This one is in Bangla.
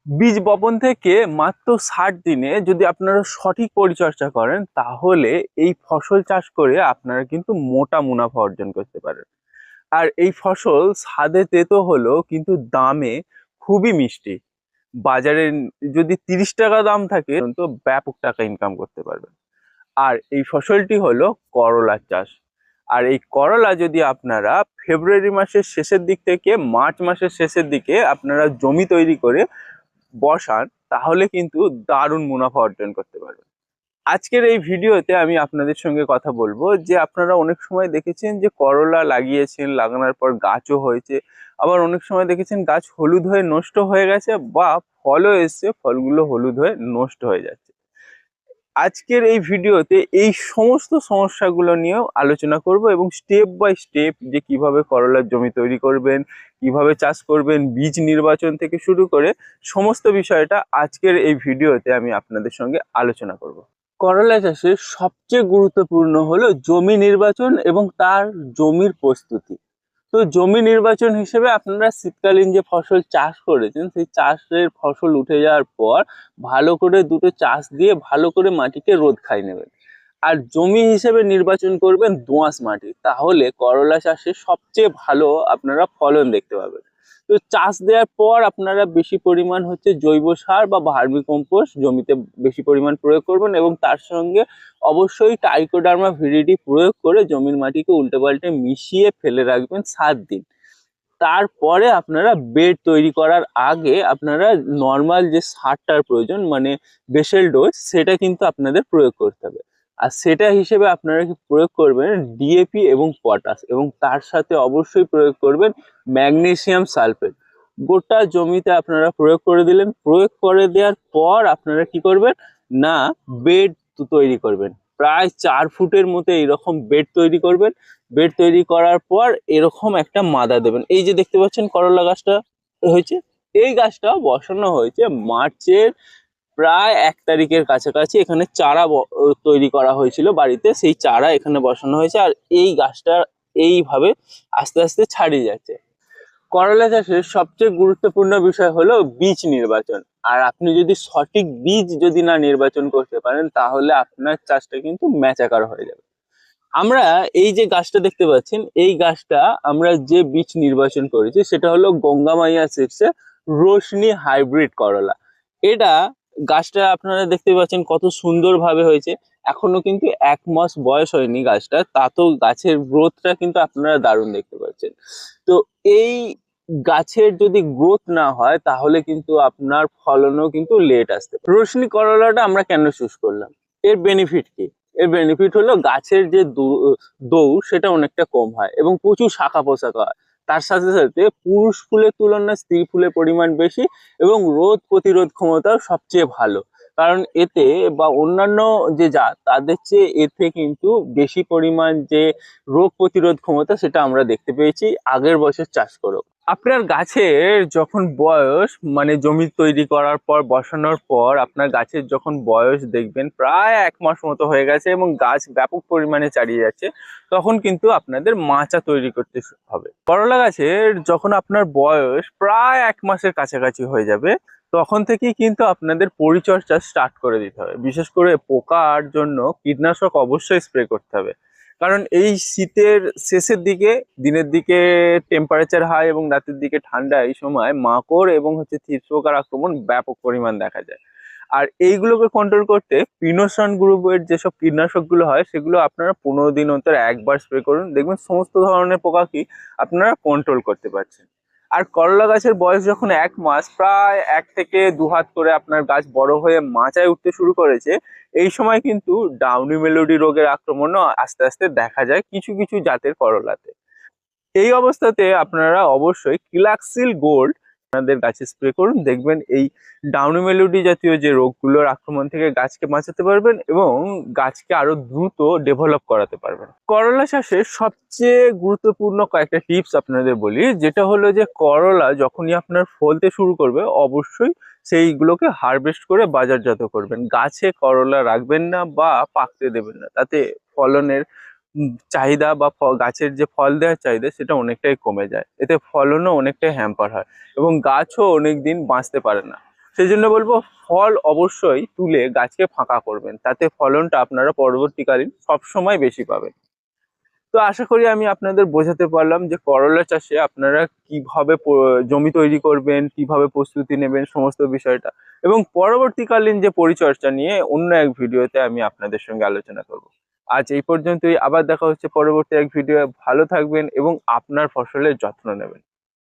বীজ বপন থেকে মাত্র 60 দিনে যদি আপনারা সঠিক পরিচর্যা করেন তাহলে এই ফসল চাষ করে আপনারা কিন্তু মোটা মুনাফা অর্জন করতে পারেন। আর এই ফসল স্বাদে তেতো হলেও কিন্তু দামে খুবই মিষ্টি। বাজারে যদি 30 টাকা দাম থাকে তো ব্যাপক টাকা ইনকাম করতে পারবেন। আর এই ফসলটি হলো করলার চাষ। আর এই করলা যদি আপনারা ফেব্রুয়ারি মাসের শেষের দিক থেকে মার্চ মাসের শেষের দিকে আপনারা জমি তৈরি করে বসান তাহলে কিন্তু দারুণ মুনাফা অর্জন করতে পারবেন। আজকের এই ভিডিওতে আমি আপনাদের সঙ্গে কথা বলবো যে আপনারা অনেক সময় দেখেছেন যে করলা লাগিয়েছেন, লাগানোর পর গাছও হয়েছে, আবার অনেক সময় দেখেছেন গাছ হলুদ হয়ে নষ্ট হয়ে গেছে বা ফলও এসছে, ফলগুলো হলুদ হয়ে নষ্ট হয়ে যাচ্ছে। আজকের এই ভিডিওতে এই সমস্ত সমস্যাগুলো নিয়েও আলোচনা করব এবং স্টেপ বাই স্টেপ যে কিভাবে করলার জমি তৈরি করবেন, কিভাবে চাষ করবেন, বীজ নির্বাচন থেকে শুরু করে সমস্ত বিষয়টা আজকের এই ভিডিওতে আমি আপনাদের সঙ্গে আলোচনা করব। করলা চাষে সবচেয়ে গুরুত্বপূর্ণ হলো জমি নির্বাচন এবং তার জমির প্রস্তুতি। তো জমি নির্বাচন হিসেবে আপনারা শীতকালীন যে ফসল চাষ করেছেন সেই চাষের ফসল উঠে যাওয়ার পর ভালো করে দুটো চাষ দিয়ে ভালো করে মাটিকে রোদ খাই নেবেন। আর জমি হিসেবে নির্বাচন করবেন দোআঁশ মাটি, তাহলে করলা চাষে সবচেয়ে ভালো আপনারা ফলন দেখতে পাবেন। তো চাষ দেওয়ার পর আপনারা বেশি পরিমাণ জৈব সার বা ভার্মি কম্পোস্ট জমিতে বেশি পরিমাণ প্রয়োগ করবেন এবং তার সঙ্গে অবশ্যই ট্রাইকোডার্মা ভিরিডি প্রয়োগ করে জমির মাটিকে উল্টে পাল্টে মিশিয়ে ফেলে রাখবেন 7 দিন। তারপরে আপনারা বেড তৈরি করার আগে আপনারা নর্মাল যে সারটার প্রয়োজন মানে বেসেল ডোজ সেটা কিন্তু আপনাদের প্রয়োগ করতে হবে। আর সেটা হিসেবে আপনারা কি প্রয়োগ করবেন ডিএপি এবং পটাশ, এবং তার সাথে অবশ্যই প্রয়োগ করবেন ম্যাগনেসিয়াম সালফেট। গোটা জমিতে আপনারা প্রয়োগ করে দিলেন। প্রয়োগ করে দেওয়ার পর আপনারা কি করবেন না বেড তৈরি করবেন। প্রায় 4 ফুটের মতো এইরকম বেড তৈরি করবেন। বেড তৈরি করার পর এরকম একটা মাদা দেবেন। এই যে দেখতে পাচ্ছেন করলা গাছটা হয়েছে, এই গাছটা বসানো হয়েছে মার্চের প্রায় 1 তারিখের কাছাকাছি। এখানে চারা তৈরি করা হয়েছিল বাড়িতে, সেই চারা এখানে বসানো হয়েছে। আর এই গাছটা এইভাবে আস্তে আস্তে ছাড়িয়ে যাচ্ছে। করলা চাষের সবচেয়ে গুরুত্বপূর্ণ বিষয় হলো বীজ নির্বাচন। আর আপনি যদি সঠিক বীজ যদি না নির্বাচন করতে পারেন তাহলে আপনার চাষটা কিন্তু ম্যাচাকার হয়ে যাবে। আমরা এই যে গাছটা দেখতে পাচ্ছেন, এই গাছটা আমরা যে বীজ নির্বাচন করেছি সেটা হলো গঙ্গামাইয়া সিডসের রোশনি হাইব্রিড করলা। এটা গাছটা আপনারা দেখতে পাচ্ছেন কত সুন্দর ভাবে হয়েছে। এখনো কিন্তু 1 মাস বয়স হয়নি গাছটা, তাতেও গাছের গ্রোথটা কিন্তু আপনারা দারুণ দেখতে পাচ্ছেন। তো এই গাছের যদি গ্রোথ না হয় তাহলে কিন্তু আপনার ফলনও কিন্তু লেট আসতে পারে। রোশনি করলাটা আমরা কেন চুজ করলাম, এর বেনিফিট কি? এর বেনিফিট হলো গাছের যে দৌড় সেটা অনেকটা কম হয় এবং প্রচুর শাখা পোশাকা হয়। তার সাথে সাথে পুরুষ ফুলের তুলনায় স্ত্রী ফুলের পরিমাণ বেশি এবং রোদ প্রতিরোধ ক্ষমতাও সবচেয়ে ভালো। কারণ এতে বা অন্যান্য যে জাত তাদের চেয়ে এতে কিন্তু বেশি পরিমাণ যে রোগ প্রতিরোধ ক্ষমতা সেটা আমরা দেখতে পেয়েছি আগের বছর চাষ করে। আপনার গাছের যখন বয়স মানে জমি তৈরি করার পর বসানোর পর আপনার গাছের যখন বয়স দেখবেন প্রায় 1 মাস মতো হয়ে গেছে এবং গাছ ব্যাপক পরিমাণে চালিয়ে যাচ্ছে, তখন কিন্তু আপনাদের মাচা তৈরি করতে হবে। করলা গাছের যখন আপনার বয়স প্রায় 1 মাসের কাছাকাছি হয়ে যাবে তখন থেকেই কিন্তু আপনাদের পরিচর্যা স্টার্ট করে দিতে হবে। বিশেষ করে পোকার জন্য কীটনাশক অবশ্যই স্প্রে করতে হবে। কারণ এই শীতের শেষের দিকে, দিনের দিকে টেম্পারেচার হাই এবং রাতের দিকে ঠান্ডা, এই সময় মাকড় এবং থ্রিপ্স পোকার আক্রমণ ব্যাপক পরিমাণ দেখা যায়। আর এইগুলোকে কন্ট্রোল করতে পিনোসন গ্রুপের যেসব কীটনাশকগুলো হয় সেগুলো আপনারা 15 দিন অন্তর একবার স্প্রে করুন, দেখবেন সমস্ত ধরনের পোকা কি আপনারা কন্ট্রোল করতে পারছেন। আর করলা গাছের বয়স যখন 1 মাস, প্রায় 1 থেকে 2 হাত করে আপনার গাছ বড় হয়ে মাচায় উঠতে শুরু করেছে, এই সময় কিন্তু ডাউনি মেলোডি রোগের আক্রমণও আস্তে আস্তে দেখা যায় কিছু কিছু জাতের করলাতে। এই অবস্থাতে আপনারা অবশ্যই কিলাক্সিল গোল্ড আপনাদের গাছে স্প্রে করুন, দেখবেন এই ডাউনি মেলোডি জাতীয় যে রোগগুলোর আক্রমণ থেকে গাছকে বাঁচাতে পারবেন এবং গাছকে আরো দ্রুত ডেভেলপ করাতে পারবেন। করলা চাষে সবচেয়ে গুরুত্বপূর্ণ কয়েকটা টিপস আপনাদের বলি, যেটা হলো যে করলা যখনই আপনার ফলতে শুরু করবে অবশ্যই সেইগুলোকে হারভেস্ট করে বাজারজাত করবেন। গাছে করলা রাখবেন না বা পাকতে দেবেন না, তাতে ফলনের চাহিদা বা গাছের যে ফল দেওয়ার চাহিদা সেটা অনেকটাই কমে যায়, এতে ফলনও অনেকটাই হ্যাম্পার হয় এবং গাছও অনেক দিন বাঁচতে পারে না। সেই জন্য বলবো ফল অবশ্যই তুলে গাছকে ফাঁকা করবেন, তাতে ফলনটা আপনারা পরবর্তীকালীন সবসময় বেশি পাবেন। তো আশা করি আমি আপনাদের বোঝাতে পারলাম যে করলা চাষে আপনারা কিভাবে জমি তৈরি করবেন, কিভাবে প্রস্তুতি নেবেন সমস্ত বিষয়টা, এবং পরবর্তীকালীন যে পরিচর্যা নিয়ে অন্য এক ভিডিওতে আমি আপনাদের সঙ্গে আলোচনা করব। আজ এই পর্যন্তই, আবার দেখা হচ্ছে পরবর্তী এক ভিডিও। ভালো থাকবেন এবং আপনার ফসলের যত্ন নেবেন।